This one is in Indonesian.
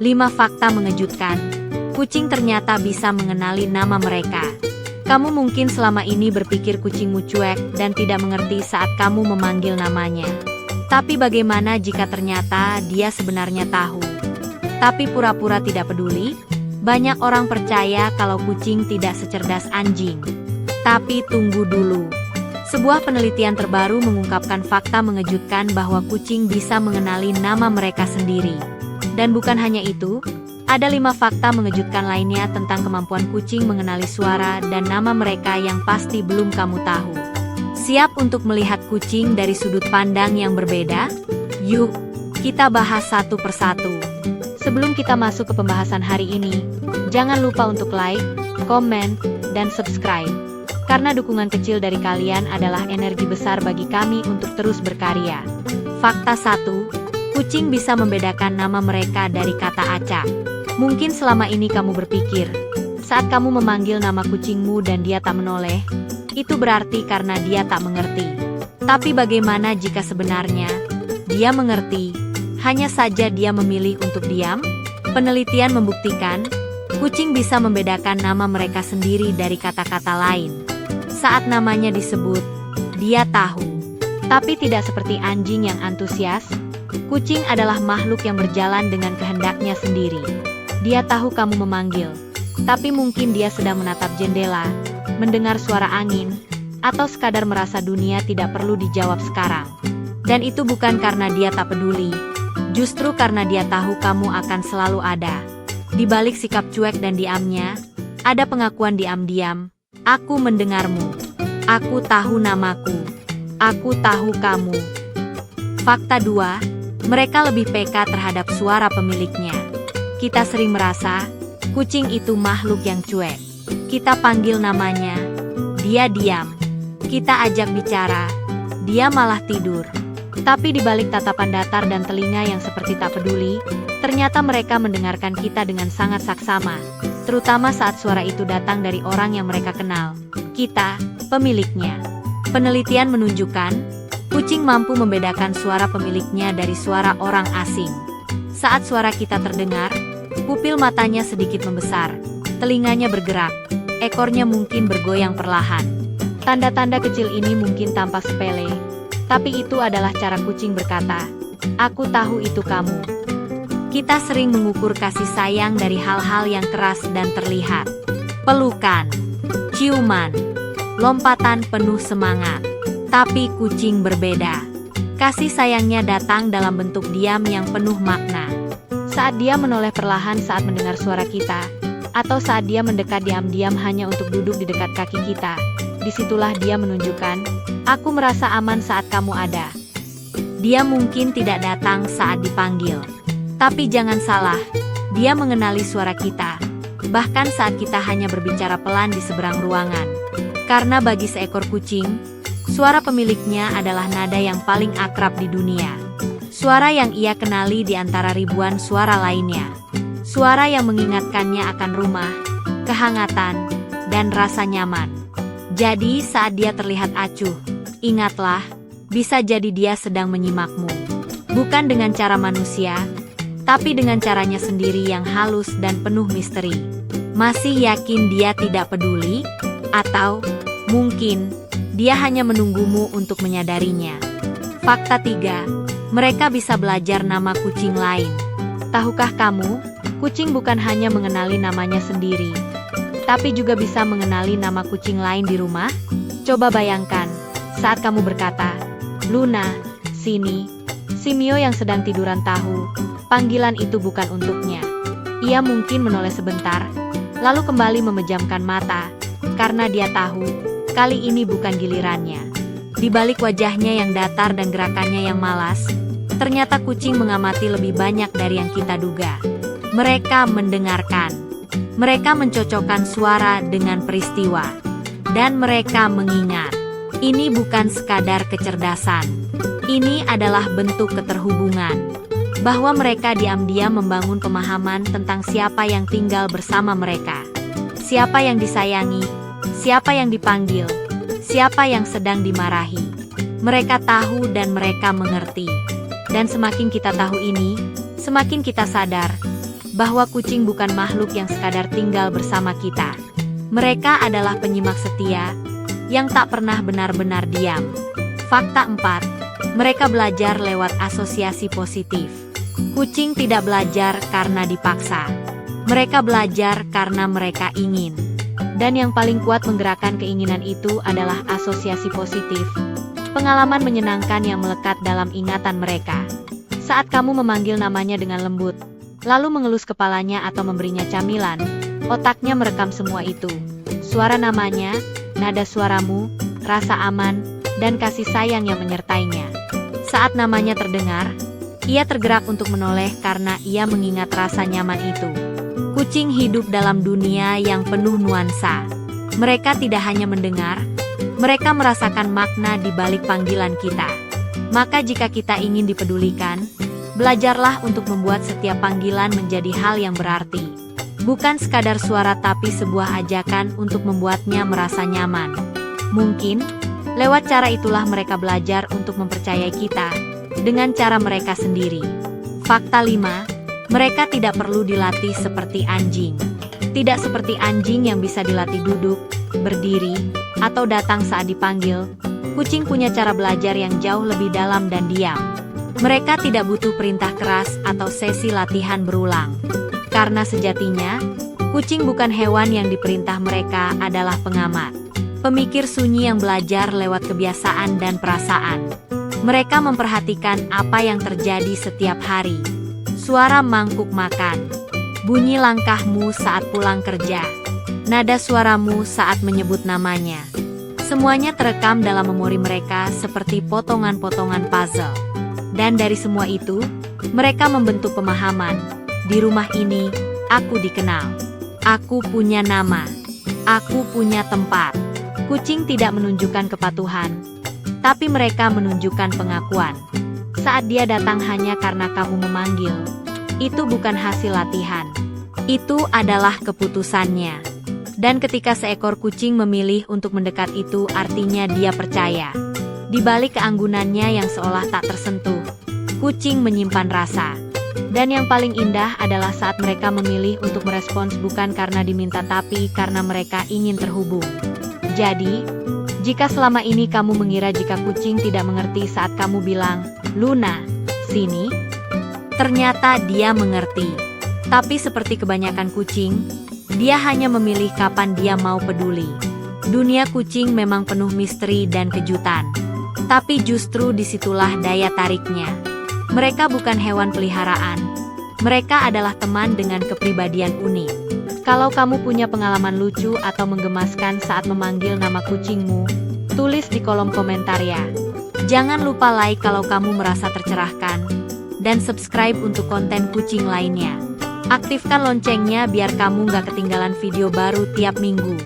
5 fakta mengejutkan. Kucing ternyata bisa mengenali nama mereka. Kamu mungkin selama ini berpikir kucingmu cuek dan tidak mengerti saat kamu memanggil namanya. Tapi bagaimana jika ternyata dia sebenarnya tahu? Tapi pura-pura tidak peduli? Banyak orang percaya kalau kucing tidak secerdas anjing. Tapi tunggu dulu. Sebuah penelitian terbaru mengungkapkan fakta mengejutkan bahwa kucing bisa mengenali nama mereka sendiri. Dan bukan hanya itu, ada 5 fakta mengejutkan lainnya tentang kemampuan kucing mengenali suara dan nama mereka yang pasti belum kamu tahu. Siap untuk melihat kucing dari sudut pandang yang berbeda? Yuk, kita bahas satu persatu. Sebelum kita masuk ke pembahasan hari ini, jangan lupa untuk like, komen, dan subscribe. Karena dukungan kecil dari kalian adalah energi besar bagi kami untuk terus berkarya. Fakta 1, kucing bisa membedakan nama mereka dari kata acak. Mungkin selama ini kamu berpikir, saat kamu memanggil nama kucingmu dan dia tak menoleh, itu berarti karena dia tak mengerti. Tapi bagaimana jika sebenarnya dia mengerti, hanya saja dia memilih untuk diam? Penelitian membuktikan, kucing bisa membedakan nama mereka sendiri dari kata-kata lain. Saat namanya disebut, dia tahu. Tapi tidak seperti anjing yang antusias, kucing adalah makhluk yang berjalan dengan kehendaknya sendiri. Dia tahu kamu memanggil, tapi mungkin dia sedang menatap jendela, mendengar suara angin, atau sekadar merasa dunia tidak perlu dijawab sekarang. Dan itu bukan karena dia tak peduli, justru karena dia tahu kamu akan selalu ada. Di balik sikap cuek dan diamnya, ada pengakuan diam-diam, aku mendengarmu, aku tahu namaku, aku tahu kamu. Fakta 2, mereka lebih peka terhadap suara pemiliknya. Kita sering merasa, kucing itu makhluk yang cuek. Kita panggil namanya, dia diam. Kita ajak bicara, dia malah tidur. Tapi di balik tatapan datar dan telinga yang seperti tak peduli, ternyata mereka mendengarkan kita dengan sangat saksama. Terutama saat suara itu datang dari orang yang mereka kenal. Kita, pemiliknya. Penelitian menunjukkan, kucing mampu membedakan suara pemiliknya dari suara orang asing. Saat suara kita terdengar, pupil matanya sedikit membesar, telinganya bergerak, ekornya mungkin bergoyang perlahan. Tanda-tanda kecil ini mungkin tampak sepele, tapi itu adalah cara kucing berkata, aku tahu itu kamu. Kita sering mengukur kasih sayang dari hal-hal yang keras dan terlihat. Pelukan, ciuman, lompatan penuh semangat. Tapi kucing berbeda. Kasih sayangnya datang dalam bentuk diam yang penuh makna. Saat dia menoleh perlahan saat mendengar suara kita, atau saat dia mendekat diam-diam hanya untuk duduk di dekat kaki kita, disitulah dia menunjukkan, aku merasa aman saat kamu ada. Dia mungkin tidak datang saat dipanggil. Tapi jangan salah, dia mengenali suara kita, bahkan saat kita hanya berbicara pelan di seberang ruangan. Karena bagi seekor kucing, suara pemiliknya adalah nada yang paling akrab di dunia. Suara yang ia kenali di antara ribuan suara lainnya. Suara yang mengingatkannya akan rumah, kehangatan, dan rasa nyaman. Jadi saat dia terlihat acuh, ingatlah, bisa jadi dia sedang menyimakmu. Bukan dengan cara manusia, tapi dengan caranya sendiri yang halus dan penuh misteri. Masih yakin dia tidak peduli? Atau mungkin dia hanya menunggumu untuk menyadarinya. Fakta 3, mereka bisa belajar nama kucing lain. Tahukah kamu, kucing bukan hanya mengenali namanya sendiri, tapi juga bisa mengenali nama kucing lain di rumah? Coba bayangkan, saat kamu berkata, Luna, sini. Si Mio yang sedang tiduran tahu, panggilan itu bukan untuknya. Ia mungkin menoleh sebentar, lalu kembali memejamkan mata, karena dia tahu, kali ini bukan gilirannya. Di balik wajahnya yang datar dan gerakannya yang malas, ternyata kucing mengamati lebih banyak dari yang kita duga. Mereka mendengarkan. Mereka mencocokkan suara dengan peristiwa. Dan mereka mengingat. Ini bukan sekadar kecerdasan. Ini adalah bentuk keterhubungan. Bahwa mereka diam-diam membangun pemahaman tentang siapa yang tinggal bersama mereka. Siapa yang disayangi, siapa yang dipanggil, siapa yang sedang dimarahi. Mereka tahu dan mereka mengerti. Dan semakin kita tahu ini, semakin kita sadar, bahwa kucing bukan makhluk yang sekadar tinggal bersama kita. Mereka adalah penyimak setia, yang tak pernah benar-benar diam. Fakta 4. Mereka belajar lewat asosiasi positif. Kucing tidak belajar karena dipaksa. Mereka belajar karena mereka ingin. Dan yang paling kuat menggerakkan keinginan itu adalah asosiasi positif. Pengalaman menyenangkan yang melekat dalam ingatan mereka. Saat kamu memanggil namanya dengan lembut, lalu mengelus kepalanya atau memberinya camilan, otaknya merekam semua itu. Suara namanya, nada suaramu, rasa aman, dan kasih sayang yang menyertainya. Saat namanya terdengar, ia tergerak untuk menoleh karena ia mengingat rasa nyaman itu. Kucing hidup dalam dunia yang penuh nuansa. Mereka tidak hanya mendengar, mereka merasakan makna di balik panggilan kita. Maka jika kita ingin dipedulikan, belajarlah untuk membuat setiap panggilan menjadi hal yang berarti. Bukan sekadar suara tapi sebuah ajakan untuk membuatnya merasa nyaman. Mungkin, lewat cara itulah mereka belajar untuk mempercayai kita, dengan cara mereka sendiri. Fakta 5. Mereka tidak perlu dilatih seperti anjing. Tidak seperti anjing yang bisa dilatih duduk, berdiri, atau datang saat dipanggil. Kucing punya cara belajar yang jauh lebih dalam dan diam. Mereka tidak butuh perintah keras atau sesi latihan berulang. Karena sejatinya, kucing bukan hewan yang diperintah, mereka adalah pengamat. Pemikir sunyi yang belajar lewat kebiasaan dan perasaan. Mereka memperhatikan apa yang terjadi setiap hari. Suara mangkuk makan. Bunyi langkahmu saat pulang kerja. Nada suaramu saat menyebut namanya. Semuanya terekam dalam memori mereka seperti potongan-potongan puzzle. Dan dari semua itu, mereka membentuk pemahaman. Di rumah ini, aku dikenal. Aku punya nama. Aku punya tempat. Kucing tidak menunjukkan kepatuhan, tapi mereka menunjukkan pengakuan. Saat dia datang hanya karena kamu memanggil, itu bukan hasil latihan. Itu adalah keputusannya. Dan ketika seekor kucing memilih untuk mendekat, itu artinya dia percaya. Di balik keanggunannya yang seolah tak tersentuh, kucing menyimpan rasa. Dan yang paling indah adalah saat mereka memilih untuk merespons bukan karena diminta tapi karena mereka ingin terhubung. Jadi, jika selama ini kamu mengira jika kucing tidak mengerti saat kamu bilang, "Luna, sini," ternyata dia mengerti. Tapi seperti kebanyakan kucing, dia hanya memilih kapan dia mau peduli. Dunia kucing memang penuh misteri dan kejutan. Tapi justru disitulah daya tariknya. Mereka bukan hewan peliharaan. Mereka adalah teman dengan kepribadian unik. Kalau kamu punya pengalaman lucu atau menggemaskan saat memanggil nama kucingmu, tulis di kolom komentar ya. Jangan lupa like kalau kamu merasa tercerahkan, dan subscribe untuk konten kucing lainnya. Aktifkan loncengnya biar kamu gak ketinggalan video baru tiap minggu.